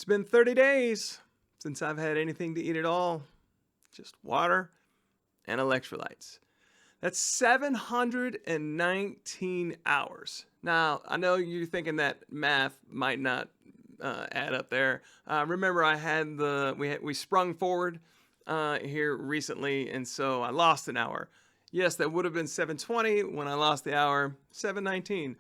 It's been 30 days since I've had anything to eat at all. Just water and electrolytes. That's 719 hours. Now, I know you're thinking that math might not add up there. Remember, we sprung forward here recently, and so I lost an hour. Yes, that would have been 720 when I lost the hour. 719.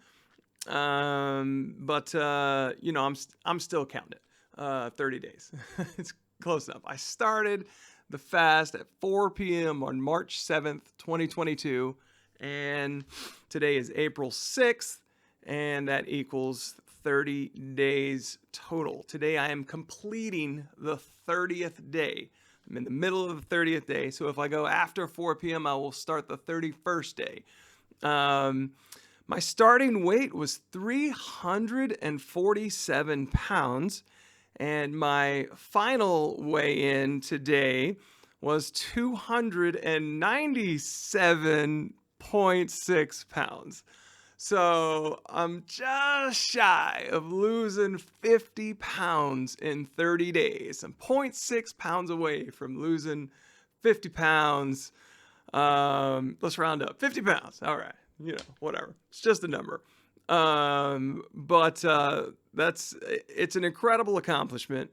But I'm still counting it. 30 days. It's close enough. I started the fast at 4 p.m. on March 7th, 2022, and today is April 6th, and that equals 30 days total. Today I am completing the 30th day. I'm in the middle of the 30th day, so if I go after 4 p.m., I will start the 31st day. My starting weight was 347 pounds, and my final weigh-in today was 297.6 pounds. So I'm just shy of losing 50 pounds in 30 days. I'm 0.6 pounds away from losing 50 pounds. Let's round up. 50 pounds. All right. Whatever. It's just a number. But it's an incredible accomplishment.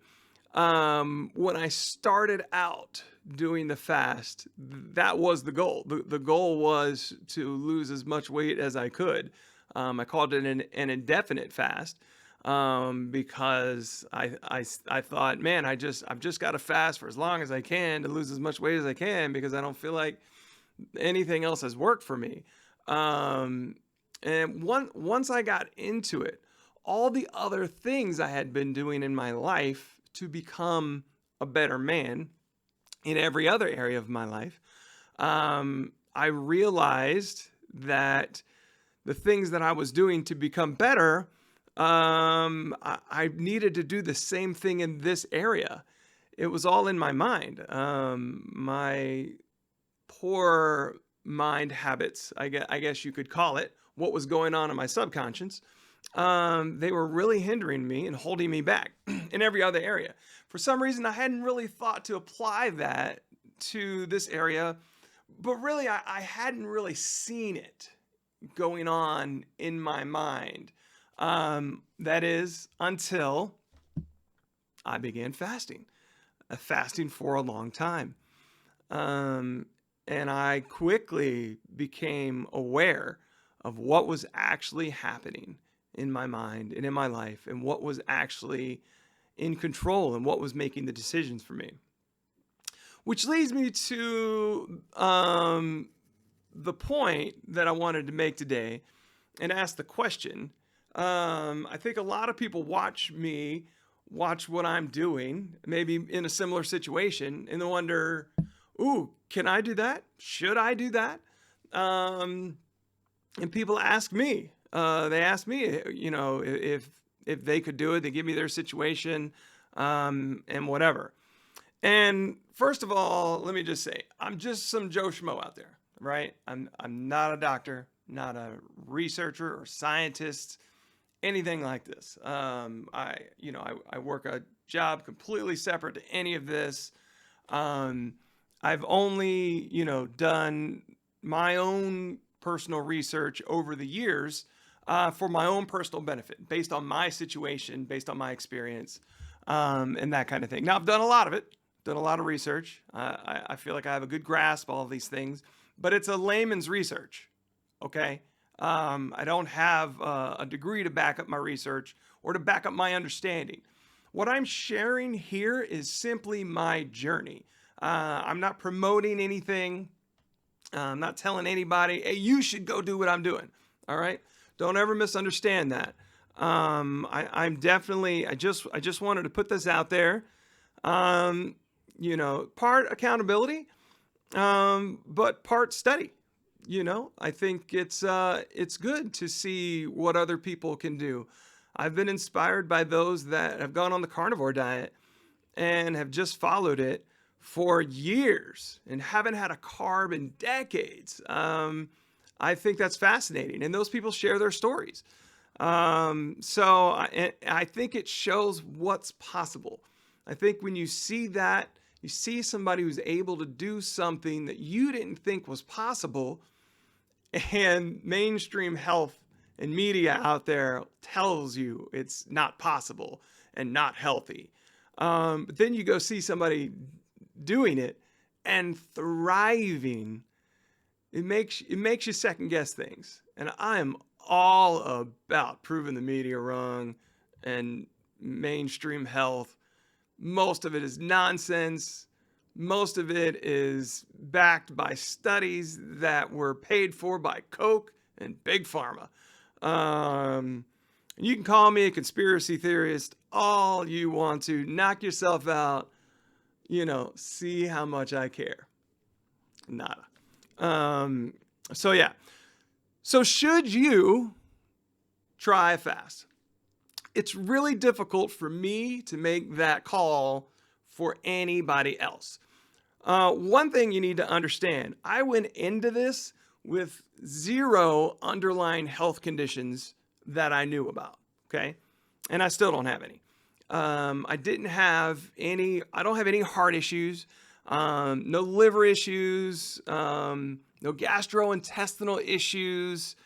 When I started out doing the fast, that was the goal. The goal was to lose as much weight as I could. I called it an indefinite fast, because I thought, man, I've just got to fast for as long as I can to lose as much weight as I can, because I don't feel like anything else has worked for me. And once I got into it, all the other things I had been doing in my life to become a better man in every other area of my life, I realized that the things that I was doing to become better, I needed to do the same thing in this area. It was all in my mind. My poor mind habits, I guess you could call it, what was going on in my subconscious, they were really hindering me and holding me back in every other area. For some reason, I hadn't really thought to apply that to this area, but really, I hadn't really seen it going on in my mind. That is, until I began fasting for a long time. And I quickly became aware of what was actually happening in my mind and in my life, and what was actually in control and what was making the decisions for me. Which leads me to the point that I wanted to make today and ask the question. I think a lot of people watch what I'm doing, maybe in a similar situation, and they wonder, ooh, can I do that? Should I do that? And people ask me, if they could do it. They give me their situation, and whatever. And first of all, let me just say, I'm just some Joe Schmo out there, right? I'm not a doctor, not a researcher or scientist, anything like this. I work a job completely separate to any of this. I've only, done my own personal research over the years, for my own personal benefit, based on my situation, based on my experience, and that kind of thing. Now, I've done a lot of it, done a lot of research. I feel like I have a good grasp of all of these things, but it's a layman's research, okay? I don't have a degree to back up my research or to back up my understanding. What I'm sharing here is simply my journey. I'm not promoting anything. I'm not telling anybody, hey, you should go do what I'm doing. All right. Don't ever misunderstand that. I just wanted to put this out there. Part accountability, but part study. I think it's good to see what other people can do. I've been inspired by those that have gone on the carnivore diet and have just followed it for years and haven't had a carb in decades. I think that's fascinating. And those people share their stories. So I think it shows what's possible. I think when you see that, you see somebody who's able to do something that you didn't think was possible, and mainstream health and media out there tells you it's not possible and not healthy. But then you go see somebody doing it and thriving. It makes you second guess things, and I am all about proving the media wrong and mainstream health. Most of it is nonsense. Most of it is backed by studies that were paid for by Coke and Big Pharma. Um, you can call me a conspiracy theorist all you want to. Knock yourself out. See how much I care. Nada. Um, so, yeah. So, should you try a fast? It's really difficult for me to make that call for anybody else. One thing you need to understand, I went into this with zero underlying health conditions that I knew about. Okay. And I still don't have any. I don't have any heart issues, no liver issues, no gastrointestinal issues,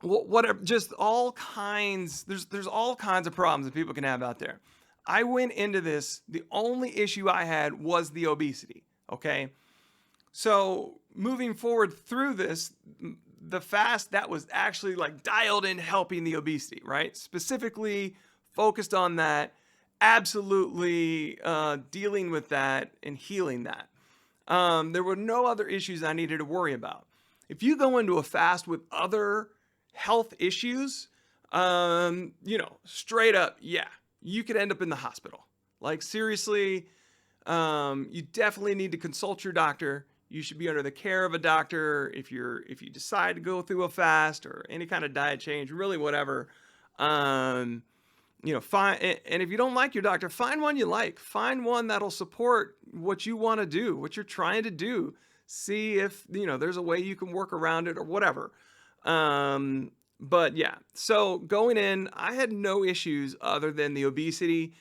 whatever, just all kinds. There's all kinds of problems that people can have out there. I went into this, the only issue I had was the obesity. Okay. So moving forward through this, the fast that was actually like dialed in helping the obesity, right? Specifically focused on that, absolutely dealing with that and healing that. There were no other issues I needed to worry about. If you go into a fast with other health issues, straight up, yeah, you could end up in the hospital. Like seriously, you definitely need to consult your doctor. You should be under the care of a doctor if you decide to go through a fast or any kind of diet change, really whatever. Find, and if you don't like your doctor, find one you like. Find one that'll support what you want to do, what you're trying to do. See if there's a way you can work around it or whatever. But yeah, so going in, I had no issues other than the obesity,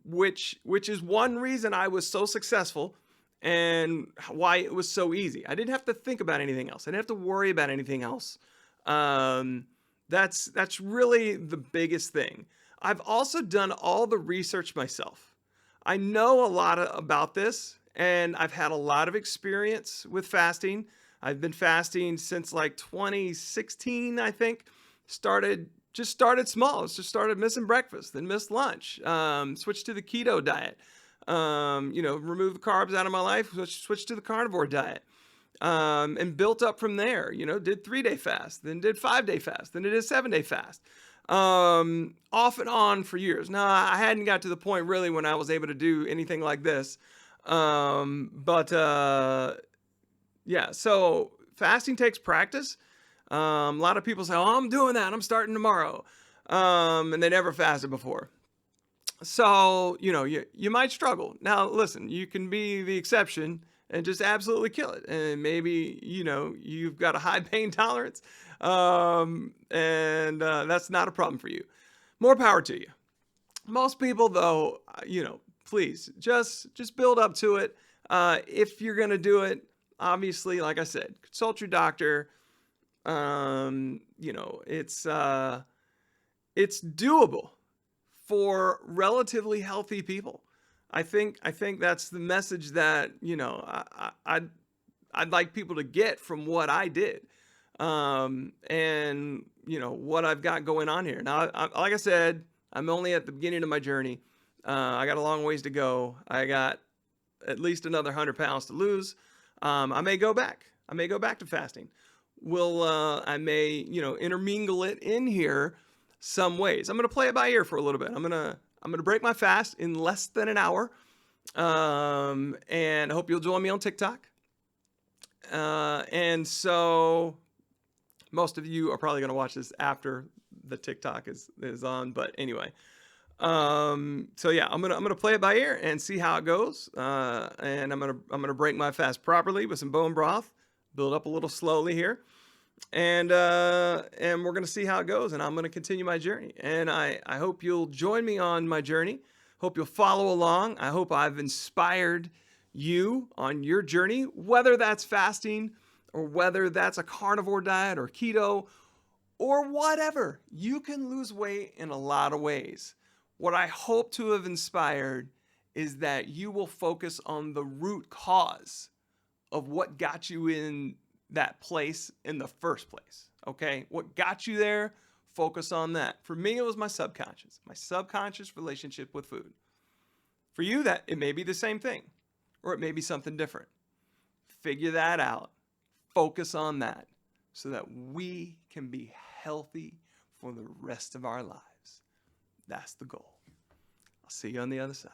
which is one reason I was so successful and why it was so easy. I didn't have to think about anything else. I didn't have to worry about anything else. That's really the biggest thing. I've also done all the research myself. I know a lot about this, and I've had a lot of experience with fasting. I've been fasting since like 2016, I think. Started small. Just started missing breakfast, then missed lunch. Switched to the keto diet. Removed the carbs out of my life. Switched to the carnivore diet. And built up from there. Did 3-day fast, then did 5-day fast, then did a 7-day fast. Off and on for years. Now, I hadn't got to the point really when I was able to do anything like this. Yeah, so fasting takes practice. A lot of people say, oh, I'm doing that, I'm starting tomorrow. And they never fasted before. So, you might struggle. Now, listen, you can be the exception and just absolutely kill it. And maybe, you've got a high pain tolerance. And that's not a problem for you. More power to you. Most people, though, please just build up to it. If you're going to do it, obviously, like I said, consult your doctor. It's doable for relatively healthy people. I think that's the message that I'd like people to get from what I did, and what I've got going on here. Now, like I said, I'm only at the beginning of my journey. I got a long ways to go. I got at least another 100 pounds to lose. I may go back. I may go back to fasting. I may intermingle it in here some ways. I'm gonna play it by ear for a little bit. I'm gonna break my fast in less than an hour. And I hope you'll join me on TikTok. And so most of you are probably going to watch this after the TikTok is on, but anyway. So yeah, I'm going to play it by ear and see how it goes. And I'm going to break my fast properly with some bone broth, build up a little slowly here. And we're gonna see how it goes, and I'm gonna continue my journey. And I hope you'll join me on my journey. Hope you'll follow along. I hope I've inspired you on your journey, whether that's fasting or whether that's a carnivore diet or keto or whatever. You can lose weight in a lot of ways. What I hope to have inspired is that you will focus on the root cause of what got you in that place in the first place. Okay? What got you there? Focus on that. For me, it was my subconscious relationship with food. For you, that it may be the same thing, or it may be something different. Figure that out. Focus on that so that we can be healthy for the rest of our lives. That's the goal. I'll see you on the other side.